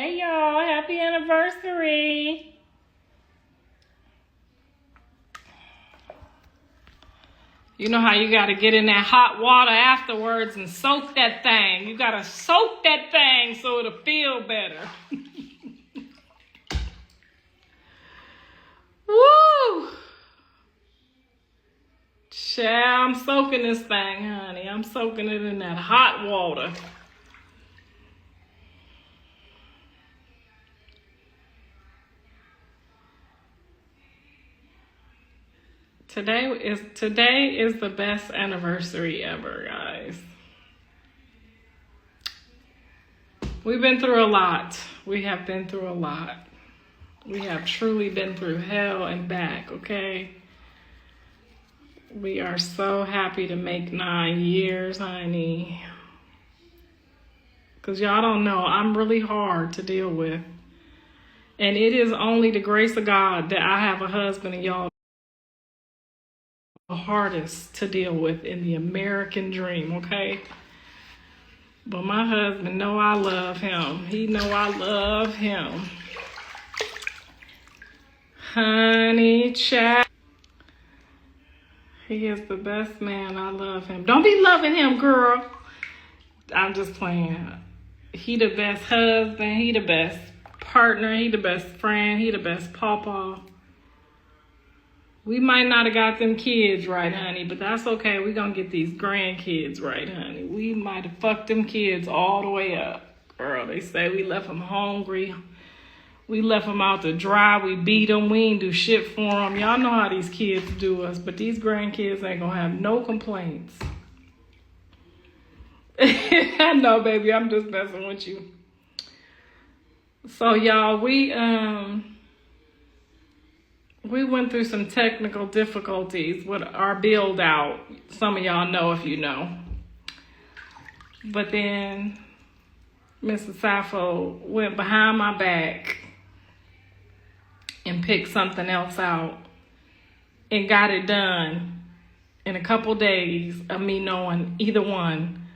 Hey y'all, happy anniversary. You know how you gotta get in that hot water afterwards and soak that thing. You gotta soak that thing so it'll feel better. Woo! Child, I'm soaking this thing, honey. I'm soaking it in that hot water. Today is the best anniversary ever, guys. We've been through a lot. We have been through a lot. We have truly been through hell and back, okay? We are so happy to make 9 years, honey. Because y'all don't know, I'm really hard to deal with. And it is only the grace of God that I have a husband and y'all the hardest to deal with in the American dream, okay? But my husband know I love him. He know I love him. Honey, child. He is the best man. I love him. Don't be loving him, girl. I'm just playing. He the best husband. He the best partner. He the best friend. He the best pawpaw. We might not have got them kids right, honey, but that's okay. We're going to get these grandkids right, honey. We might have fucked them kids all the way up. Girl, they say we left them hungry. We left them out to dry. We beat them. We ain't do shit for them. Y'all know how these kids do us, but these grandkids ain't going to have no complaints. I know, baby. I'm just messing with you. So, y'all, we went through some technical difficulties with our build out. Some of y'all know if you know. But then Mrs. Sappho went behind my back and picked something else out and got it done in a couple days of me knowing either one.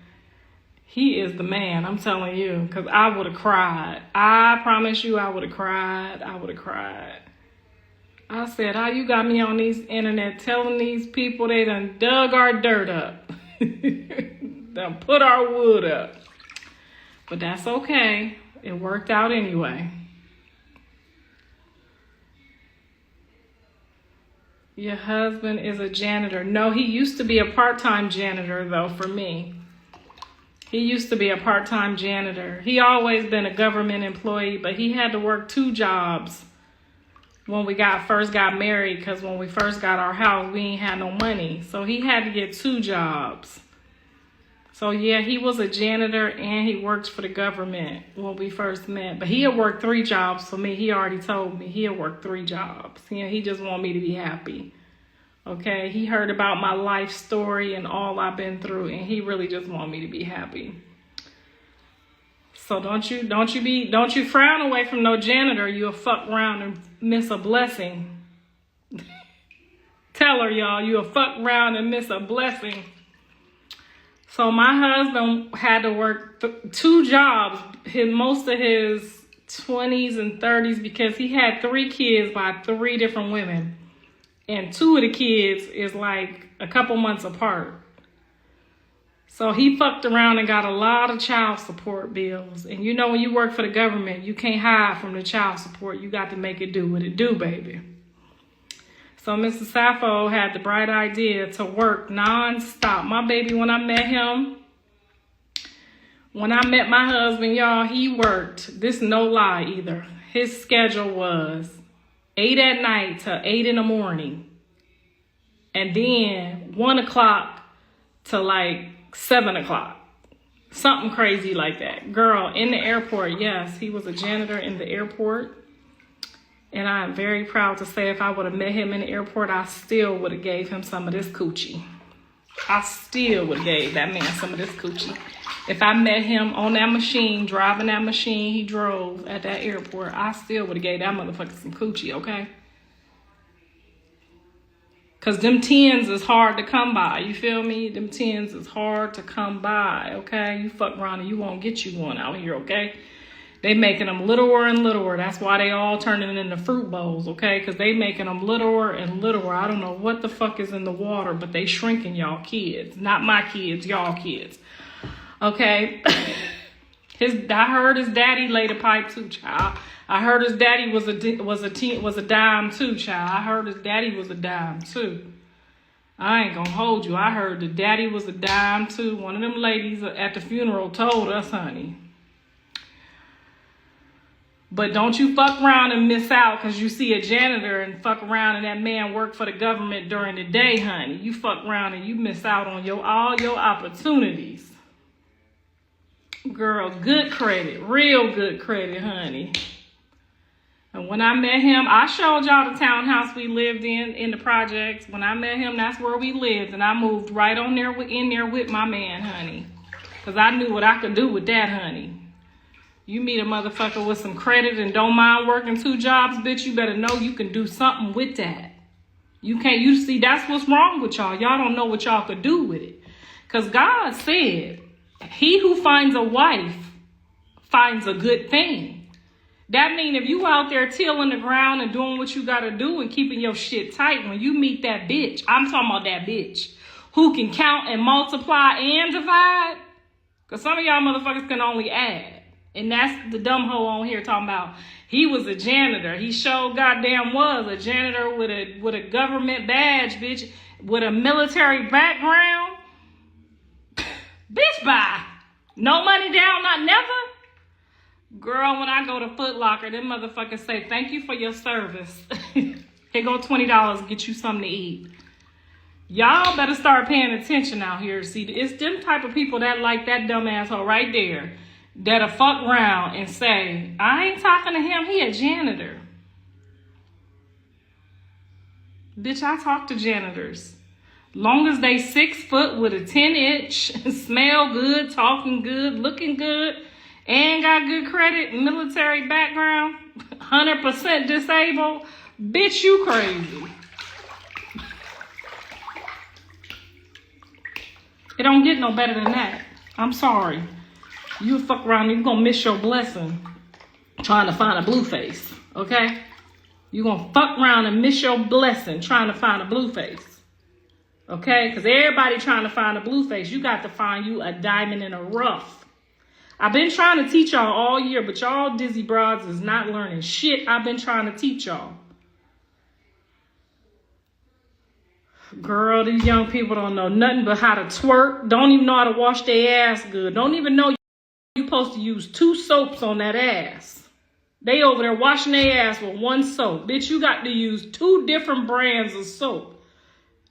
He is the man, I'm telling you, because I would have cried. I promise you I would have cried. I would have cried. I said, how you got me on these internet telling these people they done dug our dirt up. Done put our wood up. But that's okay. It worked out anyway. Your husband is a janitor. No, he used to be a part-time janitor, though, for me. He used to be a part-time janitor. He always been a government employee, but he had to work 2 jobs when we first got married, because when we first got our house, we ain't had no money. So he had to get 2 jobs. So yeah, he was a janitor and he worked for the government when we first met. But he had worked 3 jobs for me. He already told me he had worked 3 jobs. He just wanted me to be happy. Okay, he heard about my life story and all I've been through, and he really just wanted me to be happy. So don't you frown away from no janitor. You'll fuck around and miss a blessing. Tell her, y'all, you'll fuck around and miss a blessing. So my husband had to work 2 jobs, most of his 20s and 30s, because he had 3 kids by 3 different women. And 2 of the kids is like a couple months apart. So he fucked around and got a lot of child support bills. And you know, when you work for the government, you can't hide from the child support. You got to make it do what it do, baby. So Mr. Sappho had the bright idea to work nonstop. My baby, when I met my husband, y'all, he worked. This no lie either. His schedule was 8 at night to 8 in the morning. And then 1 o'clock to like 7 o'clock. Something crazy like that. Girl, in the airport, yes, he was a janitor in the airport. And I am very proud to say if I would have met him in the airport, I still would have gave him some of this coochie. I still would have gave that man some of this coochie. If I met him on that machine, driving that machine he drove at that airport, I still would have gave that motherfucker some coochie, okay? Because them 10s is hard to come by. You feel me? Them 10s is hard to come by, okay? You fuck around and you won't get you one out here, okay? They making them littler and littler. That's why they all turning into fruit bowls, okay? Because they making them littler and littler. I don't know what the fuck is in the water, but they shrinking y'all kids. Not my kids, y'all kids. Okay? I heard his daddy laid a pipe too, child. I heard his daddy was a dime too, child. I heard his daddy was a dime too. I ain't gonna hold you. I heard the daddy was a dime too. One of them ladies at the funeral told us, honey. But don't you fuck around and miss out because you see a janitor and fuck around and that man worked for the government during the day, honey. You fuck around and you miss out on all your opportunities. Girl, good credit. Real good credit, honey. And when I met him, I showed y'all the townhouse we lived in the projects. When I met him, that's where we lived. And I moved right on there in there with my man, honey. Because I knew what I could do with that, honey. You meet a motherfucker with some credit and don't mind working 2 jobs, bitch, you better know you can do something with that. You see, that's what's wrong with y'all. Y'all don't know what y'all could do with it. Because God said, he who finds a wife finds a good thing. That means if you out there tilling the ground and doing what you got to do and keeping your shit tight, when you meet that bitch, I'm talking about that bitch, who can count and multiply and divide. Because some of y'all motherfuckers can only add. And that's the dumb hoe on here talking about he was a janitor. He sure goddamn was a janitor with a government badge, bitch, with a military background. Bitch, bye. No money down, not never. Girl, when I go to Foot Locker, them motherfuckers say, thank you for your service. Here go $20, get you something to eat. Y'all better start paying attention out here. See, it's them type of people that like that dumb asshole right there. That'll fuck around and say, I ain't talking to him, he a janitor. Bitch, I talk to janitors. Long as they 6 foot with a 10-inch, smell good, talking good, looking good, and got good credit, military background, 100% disabled, bitch, you crazy. It don't get no better than that. I'm sorry. You fuck around and you're going to miss your blessing trying to find a blue face, okay? You're going to fuck around and miss your blessing trying to find a blue face, okay? Because everybody trying to find a blue face, you got to find you a diamond in a rough. I've been trying to teach y'all all year, but y'all dizzy broads is not learning shit I've been trying to teach y'all. Girl, these young people don't know nothing but how to twerk, don't even know how to wash their ass good, don't even know you're supposed to use 2 soaps on that ass. They over there washing their ass with 1 soap. Bitch, you got to use 2 different brands of soap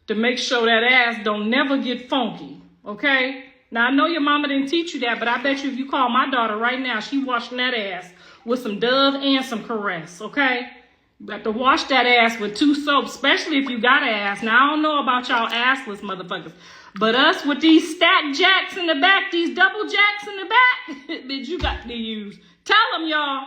to make sure that ass don't never get funky, okay? Now, I know your mama didn't teach you that, but I bet you if you call my daughter right now, she washing that ass with some Dove and some Caress, okay? You got to wash that ass with 2 soaps, especially if you got an ass. Now, I don't know about y'all assless motherfuckers, but us with these stack jacks in the back, these double jacks in the back, bitch, you got to use. Tell them, y'all.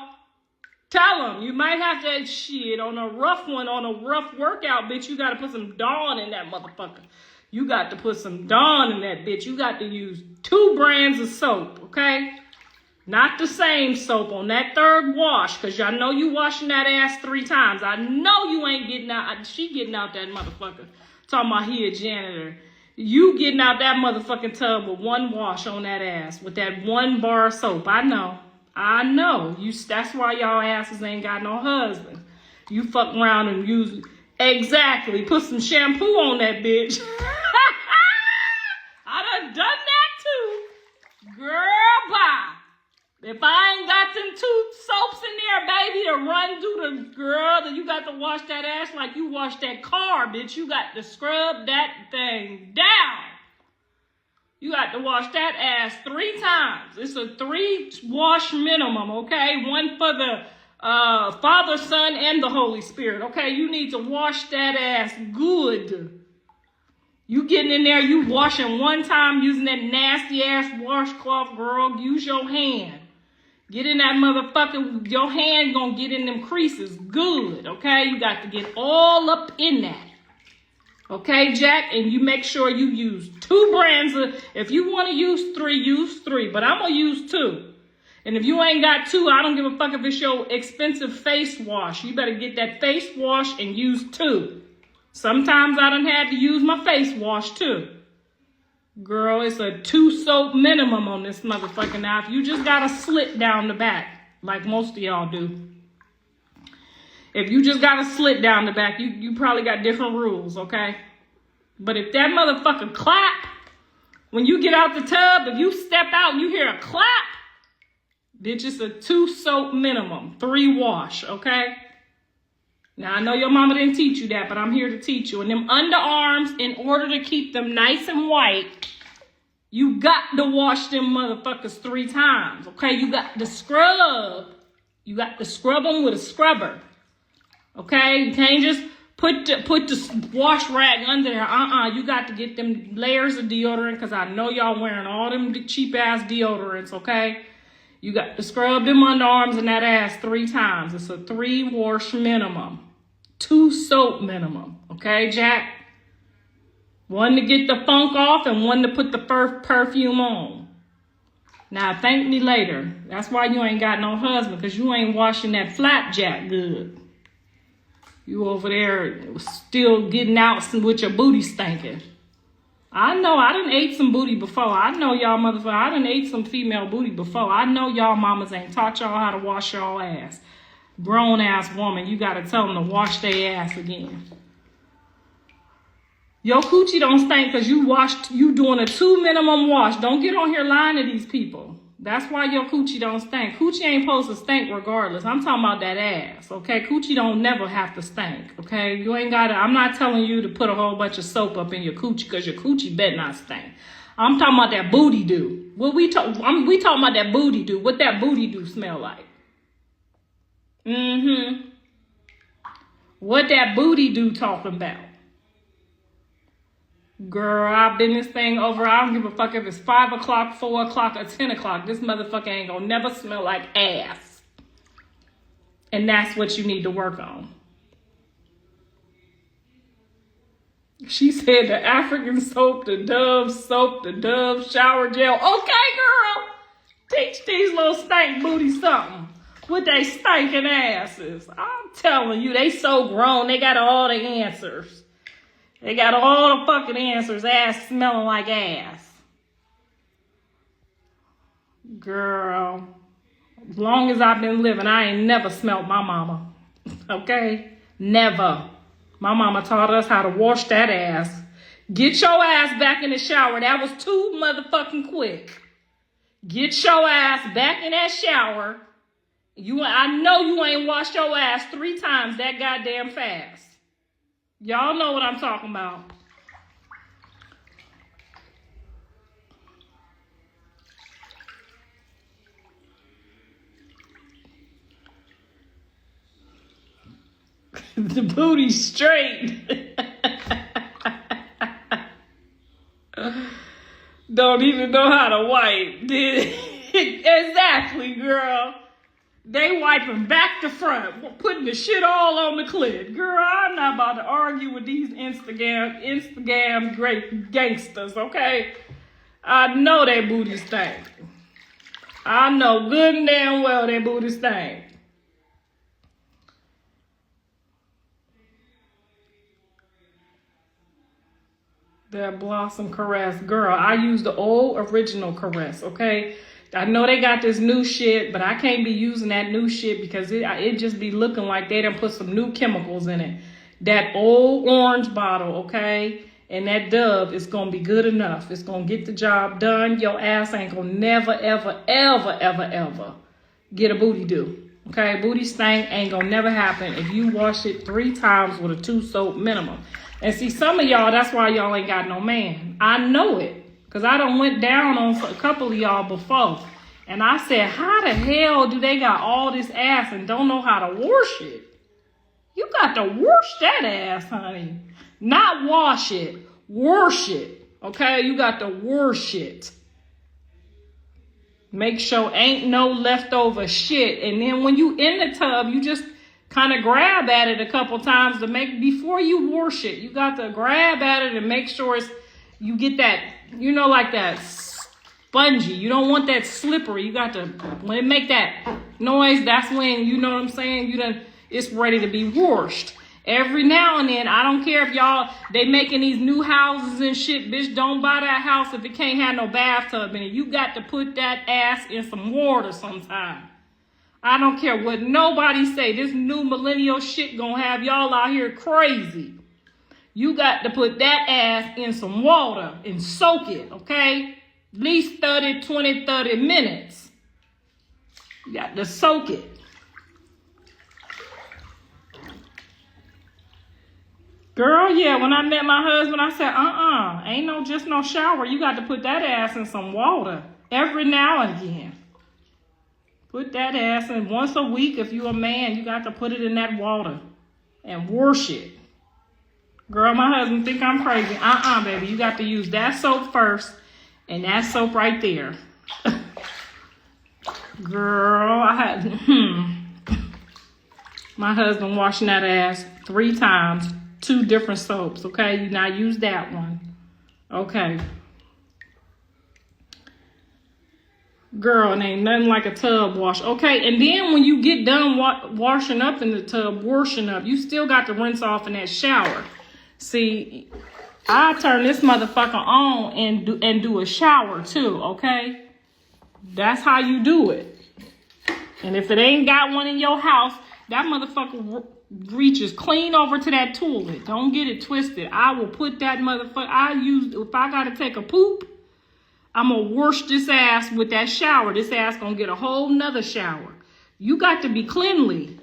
Tell them. You might have to, shit, on a rough one, on a rough workout, bitch, you got to put some Dawn in that motherfucker. You got to put some Dawn in that bitch. You got to use 2 brands of soap, okay? Not the same soap on that 3rd wash, because y'all know you washing that ass 3 times. I know you ain't getting out. She getting out that motherfucker. Talking about he a janitor. You getting out that motherfucking tub with 1 wash on that ass with that 1 bar of soap. I know. That's why y'all asses ain't got no husband. You fuck around and use, exactly, put some shampoo on that bitch. I done that too. Girl, bye. If I ain't got them 2 soaps in there, baby, to run through the girl, then you got to wash that ass like you wash that car, bitch. You got to scrub that thing down. You got to wash that ass 3 times. It's a 3 wash minimum, okay? 1 for the Father, Son, and the Holy Spirit, okay? You need to wash that ass good. You getting in there, you washing 1 time using that nasty ass washcloth, girl. Use your hand. Get in that motherfucker. Your hand gonna get in them creases good, okay? You got to get all up in that. Okay, Jack? And you make sure you use 2 brands of, if you want to use 3, use 3. But I'm going to use 2. And if you ain't got two, I don't give a fuck if it's your expensive face wash. You better get that face wash and use two. Sometimes I done had to use my face wash too. Girl, it's a 2 soap minimum on this motherfucking knife. You just got a slit down the back, like most of y'all do. If you just got a slit down the back, you probably got different rules, okay? But if that motherfucker clap, when you get out the tub, if you step out and you hear a clap, bitch, it's a 2 soap minimum, 3 wash, okay? Now, I know your mama didn't teach you that, but I'm here to teach you. And them underarms, in order to keep them nice and white, you got to wash them motherfuckers 3 times, okay? You got to scrub. You got to scrub them with a scrubber, okay? You can't just put the wash rag under there. You got to get them layers of deodorant, because I know y'all wearing all them cheap-ass deodorants, okay? You got to scrub them underarms and that ass 3 times. It's a 3 wash minimum. 2 soap minimum. Okay, Jack? 1 to get the funk off and 1 to put the perfume on. Now, thank me later. That's why you ain't got no husband, because you ain't washing that flapjack good. You over there still getting out with your booty stinking. I know I done ate some booty before. I know y'all motherfuckers, I done ate some female booty before. I know y'all mamas ain't taught y'all how to wash y'all ass. Grown ass woman, you gotta tell them to wash their ass again. Your coochie don't stink because you doing a 2 minimum wash. Don't get on here lying to these people. That's why your coochie don't stink. Coochie ain't supposed to stink regardless. I'm talking about that ass, okay? Coochie don't never have to stink, okay? You ain't gotta, I'm not telling you to put a whole bunch of soap up in your coochie, because your coochie better not stink. I'm talking about that booty do. We talking about that booty do. What that booty do smell like? What that booty do talking about? Girl, I've been this thing over. I don't give a fuck if it's 5 o'clock, 4 o'clock, or 10 o'clock. This motherfucker ain't gonna never smell like ass. And that's what you need to work on. She said the African soap, the Dove shower gel. Okay, girl. Teach these little stank booties something with they stinking asses. I'm telling you, they so grown. They got all the answers. They got all the fucking answers. Ass smelling like ass. Girl, as long as I've been living, I ain't never smelled my mama. Okay? Never. My mama taught us how to wash that ass. Get your ass back in the shower. That was too motherfucking quick. Get your ass back in that shower. I know you ain't washed your ass 3 times that goddamn fast. Y'all know what I'm talking about. The booty straight. Don't even know how to wipe. Exactly, girl. They wiping back to front, putting the shit all on the clit. Girl, I'm not about to argue with these Instagram great gangsters, okay? I know they booty stink. I know good and damn well they booty stink. That Blossom Caress. Girl, I use the old original Caress, okay? I know they got this new shit, but I can't be using that new shit because it just be looking like they done put some new chemicals in it. That old orange bottle, okay? And that Dove is going to be good enough. It's going to get the job done. Your ass ain't going to never, ever, ever, ever, ever get a booty do. Okay? Booty stank ain't going to never happen if you wash it 3 times with a 2 soap minimum. And see, some of y'all, that's why y'all ain't got no man. I know it. Because I done went down on a couple of y'all before. And I said, how the hell do they got all this ass and don't know how to wash it? You got to wash that ass, honey. Not wash it. Wash it. Okay? You got to wash it. Make sure ain't no leftover shit. And then when you in the tub, you just kind of grab at it a couple times to make, before you wash it, you got to grab at it and make sure you get that, like that spongy. You don't want that slippery. You got to, when it make that noise, that's when, you know what I'm saying, it's ready to be washed. Every now and then, I don't care if y'all, they making these new houses and shit, bitch, don't buy that house if it can't have no bathtub in it. You got to put that ass in some water sometime. I don't care what nobody say. This new millennial shit gonna have y'all out here crazy. You got to put that ass in some water and soak it, okay? At least 30 minutes. You got to soak it. Girl, yeah, when I met my husband, I said, ain't just no shower. You got to put that ass in some water every now and again. Put that ass in once a week. If you a man, you got to put it in that water and wash it. Girl, my husband think I'm crazy. Baby, you got to use that soap first and that soap right there. Girl, my husband washing that ass 3 times. 2 different soaps, okay? You now use that one. Okay. Girl, it ain't nothing like a tub wash. Okay, and then when you get done washing up in the tub, washing up, you still got to rinse off in that shower. See, I turn this motherfucker on and do a shower too, okay? That's how you do it. And if it ain't got one in your house, that motherfucker reaches clean over to that toilet. Don't get it twisted. I will put that motherfucker, if I gotta take a poop, I'm gonna wash this ass with that shower. This ass gonna get a whole nother shower. You got to be cleanly.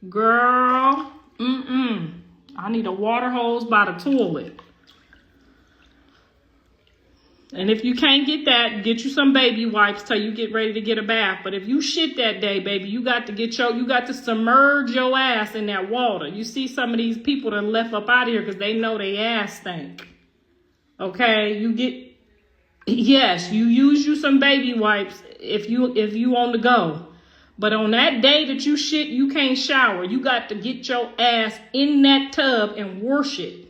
Girl, I need a water hose by the toilet. And if you can't get that, get you some baby wipes till you get ready to get a bath. But if you shit that day, baby, you got to submerge your ass in that water. You see some of these people that left up out of here because they know they ass stink. Okay, you use you some baby wipes if you on the go. But on that day that you shit, you can't shower. You got to get your ass in that tub and wash it.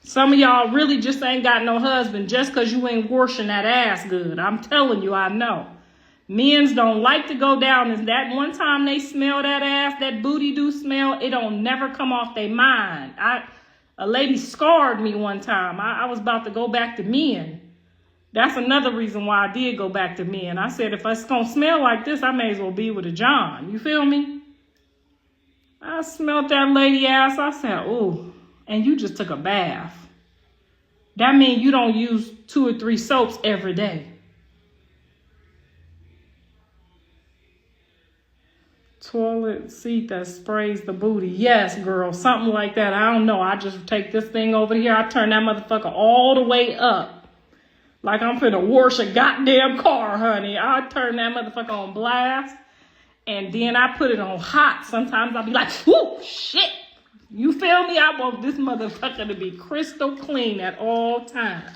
Some of y'all really just ain't got no husband just because you ain't washing that ass good. I'm telling you, I know. Men's don't like to go down. And that one time they smell that ass, that booty do smell, it don't never come off their mind. A lady scarred me one time. I was about to go back to men. That's another reason why I did go back to men. I said, if it's going to smell like this, I may as well be with a John. You feel me? I smelled that lady ass. I said, ooh, and you just took a bath. That means you don't use 2 or 3 soaps every day. Toilet seat that sprays the booty. Yes, girl, something like that. I don't know. I just take this thing over here. I turn that motherfucker all the way up. Like I'm finna wash a goddamn car, honey. I turn that motherfucker on blast. And then I put it on hot. Sometimes I'll be like, whoo, shit. You feel me? I want this motherfucker to be crystal clean at all times.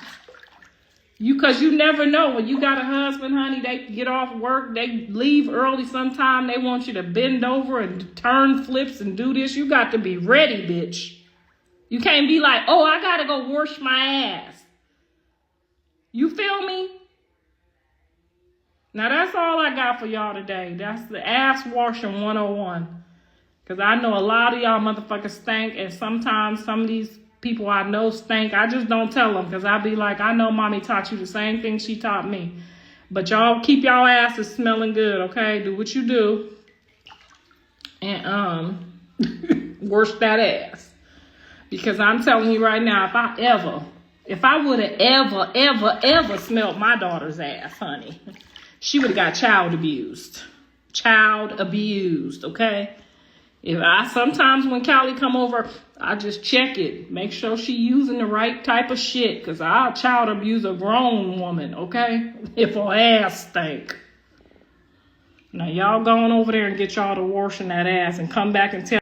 Because you never know. When you got a husband, honey, they get off work. They leave early sometime. They want you to bend over and turn flips and do this. You got to be ready, bitch. You can't be like, oh, I got to go wash my ass. You feel me? Now, that's all I got for y'all today. That's the ass washing 101. Because I know a lot of y'all motherfuckers stink. And sometimes some of these people I know stink. I just don't tell them. Because I be like, I know mommy taught you the same thing she taught me. But y'all keep y'all asses smelling good, okay? Do what you do. And wash that ass. Because I'm telling you right now, if I would have ever smelled my daughter's ass, honey, she would have got child abused. Child abused, okay? Sometimes when Callie come over, I just check it. Make sure she using the right type of shit. Because I'll child abuse a grown woman, okay? If her ass stink. Now, y'all going over there and get y'all to washing that ass and come back and tell